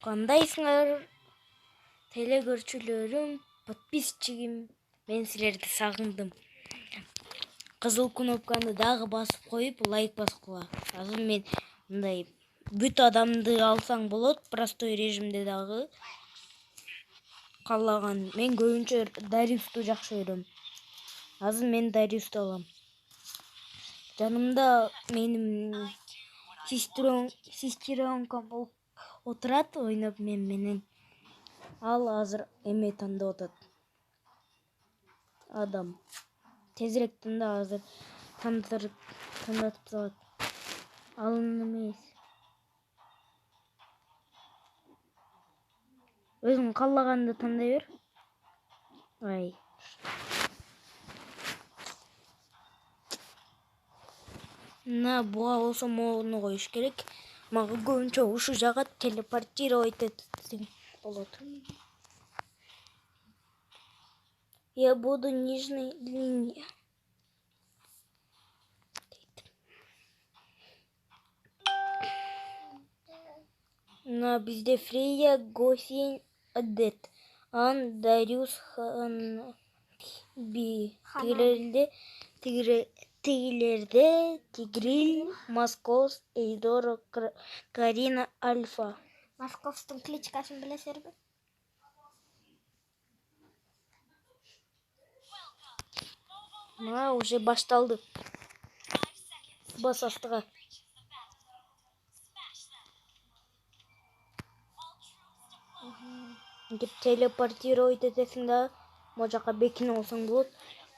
Кандайсыңар теле көрчүлөрүм, подписчигим, мен силерди сагындым. Кызыл кнопканы дагы басып коюп, лайк баскыла. Азыр мен мындай бүт адамды алсаң болот, простой режимде дагы. Каалаган мен көбүнчө Дариусту жакшы көрөм. Азыр мен Дариусту алам. Жанымда менин сестренкам отурат ойноп мен менен. Ал азыр эме тандап атат. Адам. Тезирээк танда, азыр тандатып салат. Алын эмес. Өзүң каалаганды тандай бер. Ай. Буга болсо моуну коюш керек. Мага көбүнчө ушу жагат, телепортировать этсең болот. Я буду нижней линии. Бизде Фрейя, Госень, Адет, Ан, Дариус, Ханби. Тигилерде Тигриль, Москос, Эйдор, Карина, Альфа. Московстун кличкасын билесиңерби? Уже башталды. Бас астыга. Телепортировать этесиң да, могу жака бекинип алсаң болот.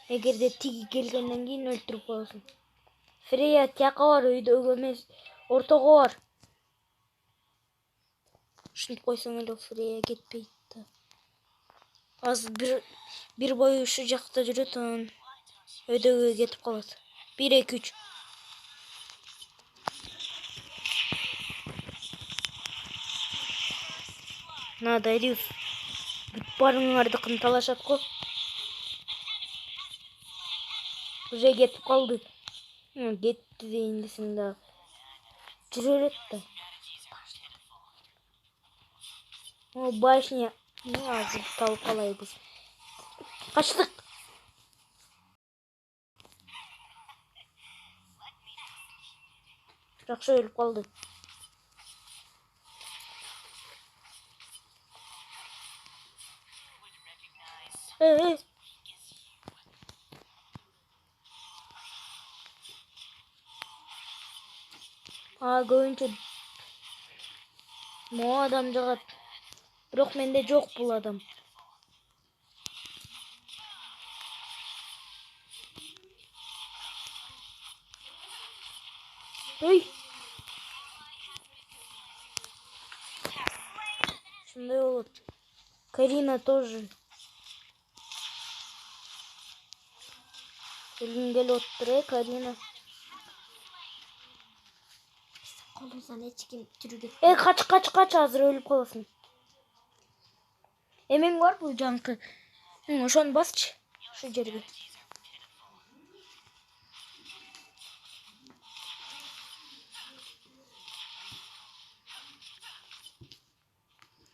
Эгерде тиги келгенден кийин өлтүрүп коесуң. Фрейя тияка бар, өйдөгө эмес, ортого бар. Ушинтип койсоң эле Фрейя кетпейт да. Азыр бир бой ушу жакта жүрөт, анан өйдөгө кетип калат. 1-2-3. Дариус. Бүт барыңардыкын талашат го. Уже кетип калды. Кетти дейин десең да. Жүрө берет да. Башня. Азыр талып калайбыз. Качтык. Жакшы өлүп калды. Көбүнчө могу адам жагат. Бирок менде жок бул адам. Ой. Шундай болот. Карина тоже. Өлгүң келип отур, Карина. Колуңуздан эч ким жүрүп Кач, азыр өлүп каласың. Эмең барбы жанкы? Ошону басчы, ушу жерге.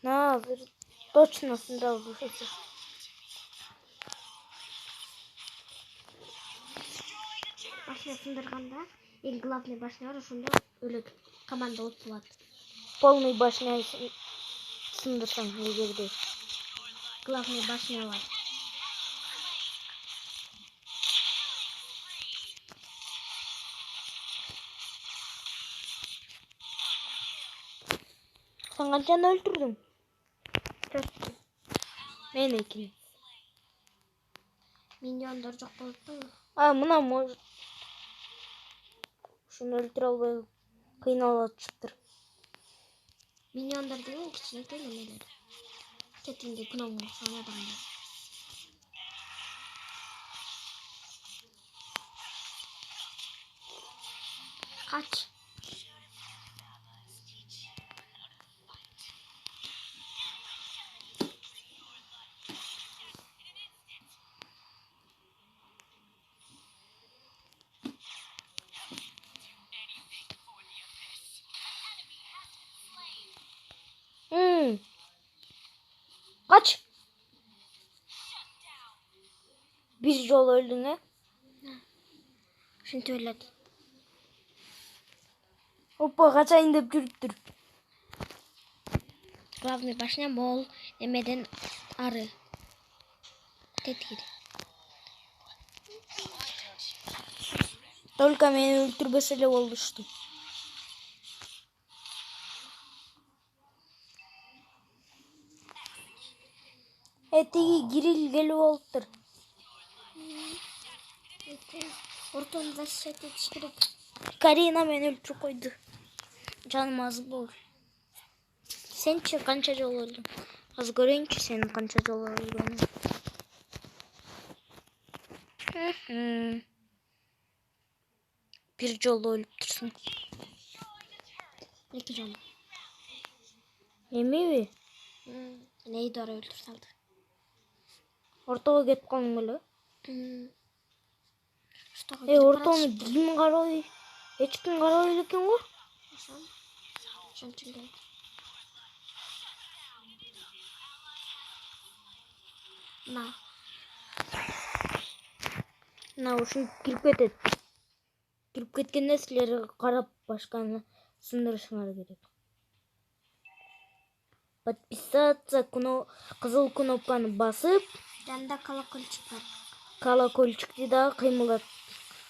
Азыр точно сындырабыз ошосу. Башня сындырганда, эң главный башня бар, ошондо өлөт. Команда утулат. Полный башня сындырсаң, эгерде. Главный башня бар. Сен канчаны өлтүрдүң? 4. Мен 2. Миньондор жок болуп атпайбы? Мына может. Ушуну өлтүрө албай кыйналып атышыптыр. Миньондор деген кичинекей немелер. Кетинде гном окшогон адамдар. Kaç. Bir жол өлдүң э? Ушинтип элет. Опа, качайын деп жүрүптүр. Главный башня бол немеден ары. Теткил. Только мени өлтүрбөсө эле болушту. Тиги Кирилл келип болуптур. Ортону защищать этиш керек. Карина мени өлтүрүп койду. Жаным аз болду. Сенчи канча жолу өлдүң? Азыр көрөйүнчү сенин канча жолу өлгөнүңдү. Бир жолу өлүптүрсүң. 2 жолу. Эмеби? Нейдора өлтүрүп салды. Ортого кетип калдың беле? Штого Ортону ким карабай? Эч ким карабай экен го? Ошончо эле. Мына ушинтип кирип кетет. Кирип кеткен нерселерге карап башканы сындырышыңар керек. Подписаться кызыл кнопканы басып, Жанында колокольчик бар. колокольчикти да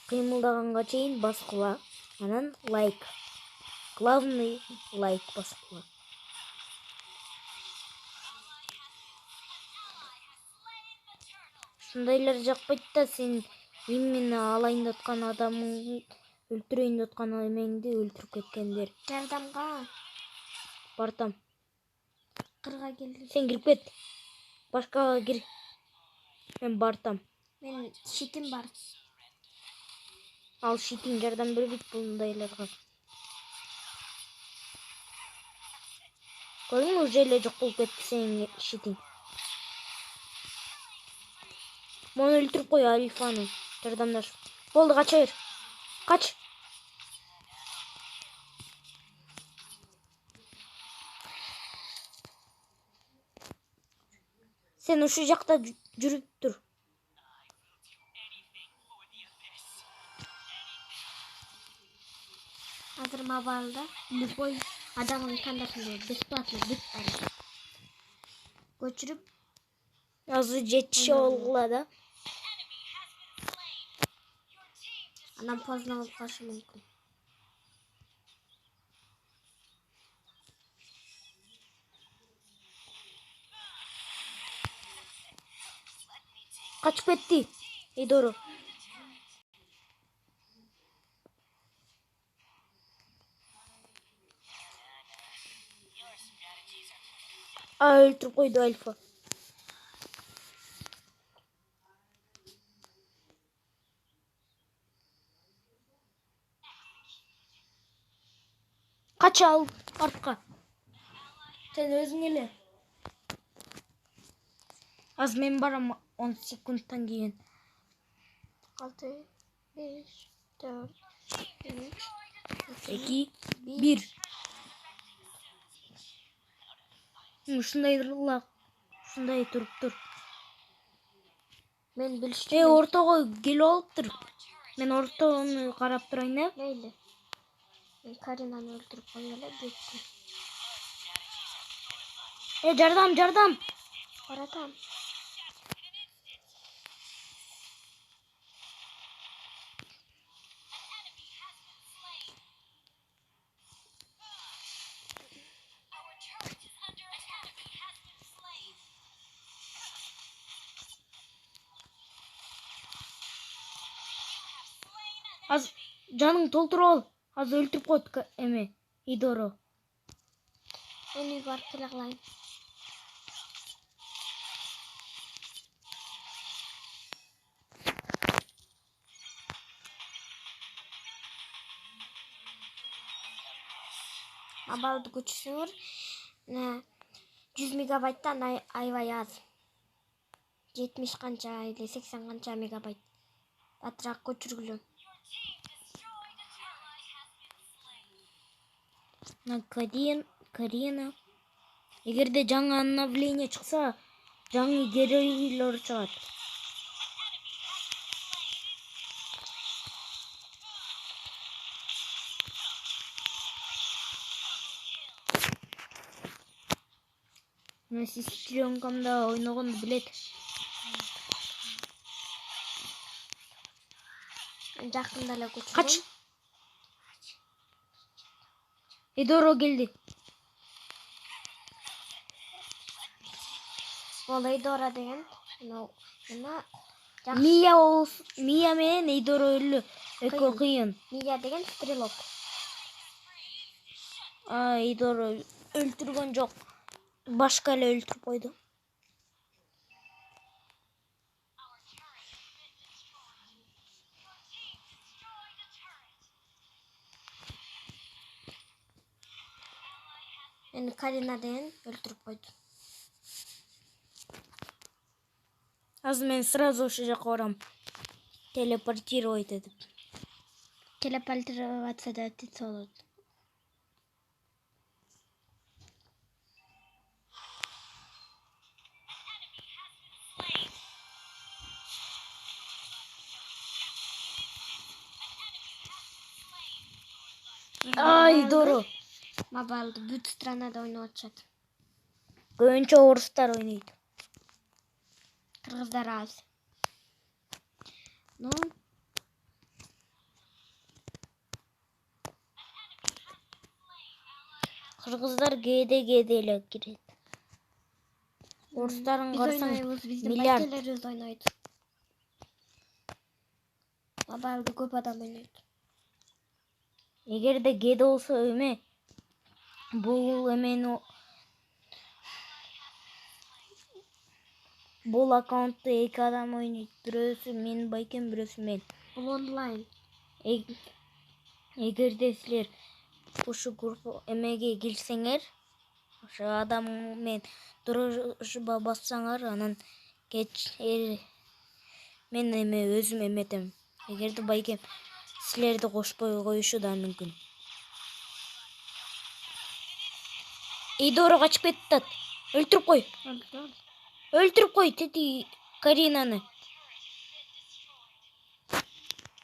кыймылдаганга чейин баскыла. Анан лайк. Главный лайк баскыла. Ушундайлар жакпайт да, сен именно алайындаткан адамың өлтүрөйүн деп аткан эмеңди өлтүрүп кеткендер. Жардамга Бартам. кырга келди. Сен кирип кет. Башкага кир. Мен бартам. Менин щитим бар. Ал щитиң жардам бербейт бундайларга. Көрдүңбү, уже эле жок болуп кетти сенин щитиң. Мону өлтүрүп кой, Альфаны. Жардамдаш. Болду, кача бер. Кач. Сен ушул жакта жүрүп тур. Азыр мобайлда любой адамдын кандасында бесплатно бүт бар. Көчүрүп Азыр жетиши болгула да. анан поздно болуп калышы мүмкүн. Качып кетти. Эйдоро. Өлтүрүп койду Альфа. Кача ал артка. Сен өзүң эле. Азыр мен барам 10 секундтан кийин. 6, 5, 4, 3, 2, 1. Ушундай туруп тур. мен билишчү. Ортого келип алыптыр. Мен ортону карап турайын, э? Мейли. Мен Каринаны өлтүрүп койгон эле бүттү. Жардам. Баратам. Az жаның толтуруп ал. Az өлтүрүп койт эме Идоро. Мен үйгө барып келе калайын. Мобайлды көчүрсөңөр 100 мегабайттан аябай аз. 70 канча или 80 канча мегабайт. Батыраак көчүргүлө. Карина. Эгерде жаңы обновление чыкса, жаңы геройлор чыгат. Мен сестренкамда ойногонду билет. Жакында эле көчүрдүм. Кач. Эдоро келди. Ол Эйдора деген Мия менен Эдоро эле экөө кыйын. Мия деген стрелок. Эдоро өлтүргөн жок. Башка эле өлтүрүп койду. Эми Карина деген өлтүрүп койду. Азыр мен сразу ошол жака барам. Телепортировать этип. Телепортироваться этсе болот. Эдоро. Мобайлды бүт странада ойноп атышат. Көбүнчө орустар ойнойт. Кыргыздар аз. Ну, Кыргыздар кээде эле кирет. Орустарын биз карасаң ойнойбуз, биздин миллиард. байкелерибиз ойнойт. Мобайлды көп адам ойнойт. Эгерде кээде болсо бул аккаунтты эки адам ойнойт. Бирөөсү менин байкем, бирөөсү мен. Бул онлайн. Эгерде силер ушу группа эмеге кирсеңер, ошо адам менен дружба бассаңар, анан мен өзүм эметем. Эгерде байкем силерди кошпой коюшу да мүмкүн. Эйдоро качып кетип атат. Өлтүрүп кой. Өлтүрүп кой тети Каринаны.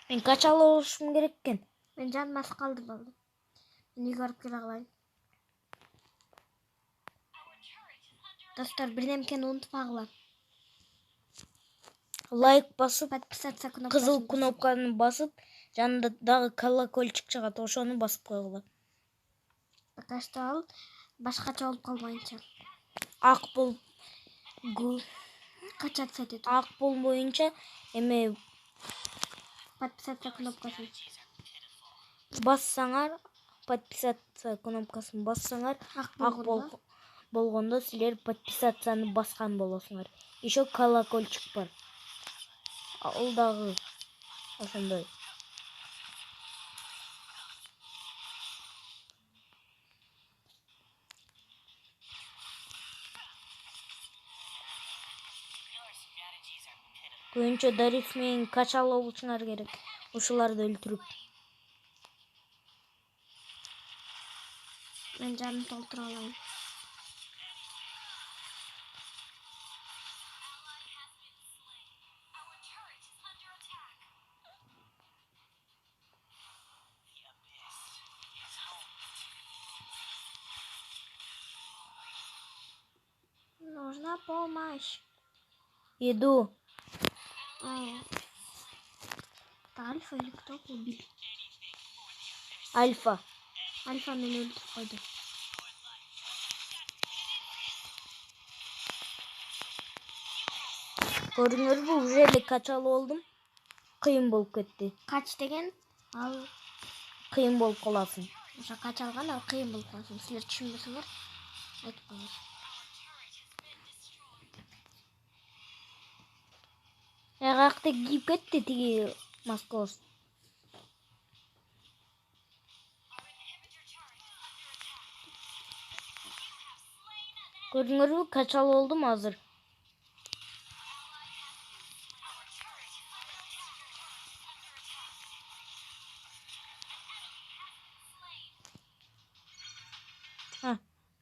Мен кача алышым керек экен. Мен жаным аз калды болду. Мен үйгө барып келе калайын. Достор, бирдемкени унутпагыла. Лайк басып, Подписаться кнопкасын. кызыл кнопканы басып, жанында дагы колокольчик чыгат, ошону басып койгула. Пока что ал башкача болуп калбайынча. Ак болуп Качат сетет. ак болбоюнча эме Подписаться кнопкасын. бассаңар, подписаться кнопкасын бассаңар, ак болгондо силер подписацияны баскан болосуңар. Еще колокольчик бар. Ал дагы ошондой. Көбүнчө Дариф менен кача алышыңар керек. Ушуларды өлтүрүп. Мен жаным толтура алайын. Нужна помощь. Иду. Это Альфа или кто убил? Альфа. Альфа мени өлтүрүп койду. Көрдүңөрбү? Уже эле качалуу болдум. Кыйын болуп кетти. Кач деген ал Кыйын болуп каласың. ошо кач алган, ал кыйын болуп калсын. Силер түшүнбөсөңөр айтып коюңуз. Каякта кийип кетти тиги маскоз. Көрдүңөрбү? Качалуу болдум азыр.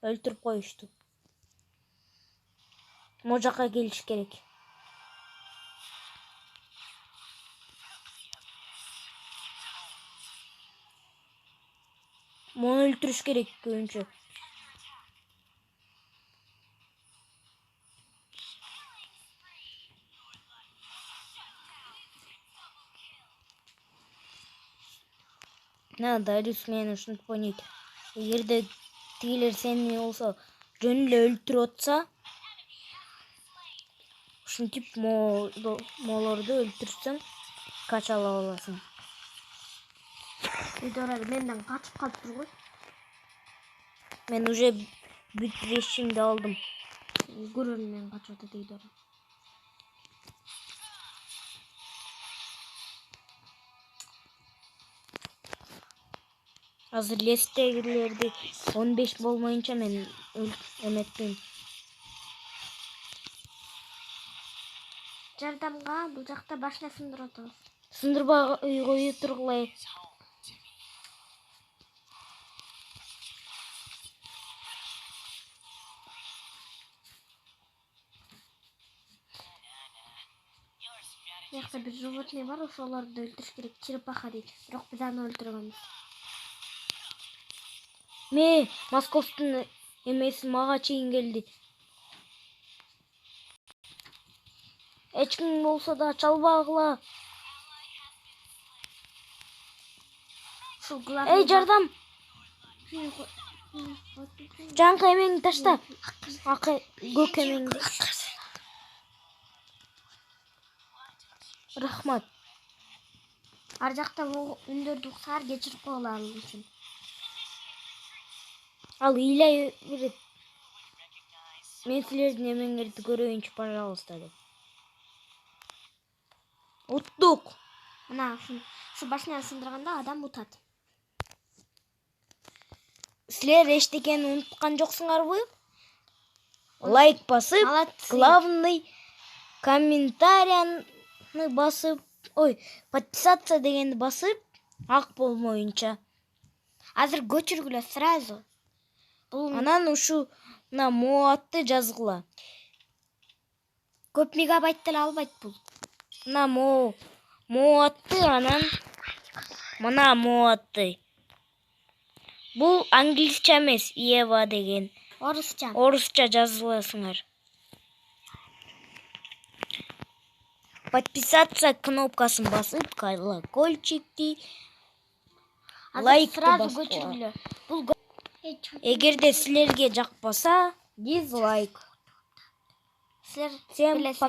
Өлтүрүп коюшту. Могу жака келиш керек. Муну өлтүрүш керек көбүнчө. Дариус менен ушинтип ойнойт. Эгерде тигилер сени болсо жөн эле өлтүрүп атса, ушинтип молорду өлтүрсөң кача ала аласың. Видеолар менден качып калыптыр го. Мен уже бүт вещимди алдым. Көрөрүмөн качып атат видеолар. Азыр лестегилерди 15 болмоюнча мен эметпейм. Жардамга бул жакта башына сындырып атабыз. Сындырбай кое тургулай. Бuyакта бир животный бар, ошолорду өлтүрүш керек. Черепаха дейт. Бирок биз аны өлтүргөнбүз. Московдун эмеси мага чейин келди. Эч ким болсо да чалбагыла. Ушул главный. Эй, жардам! Жаңкы эмеңди ташта. Көк эмеңди. Рахмат. Ар жакта үндөрдү уксаар кечирип койгула ал үчүн. Ал ыйлай берет. Мен силердин эмеңерди көрөйүнчү, пожалуйста деп. Уттук. Мына ушу башына сындырганда адам утат. Силер эчтекени унуткан жоксуңарбы? Лайк басып, главный комментарияны басып, подписаться дегенди басып, ак болмоюнча. Азыр көчүргүлө сразу. Анан ушуна моатты жазгыла. Көп мегабайт деле албайт бул. Мына моатты, анан мына моатты. Бул англисча эмес, Ева деген. Орусча жазыласыңар. Подписаться кнопкасын басып, колокольчикти, лайкты басып. Эгерде силерге жакпаса, дизлайк. Силер Всем пока.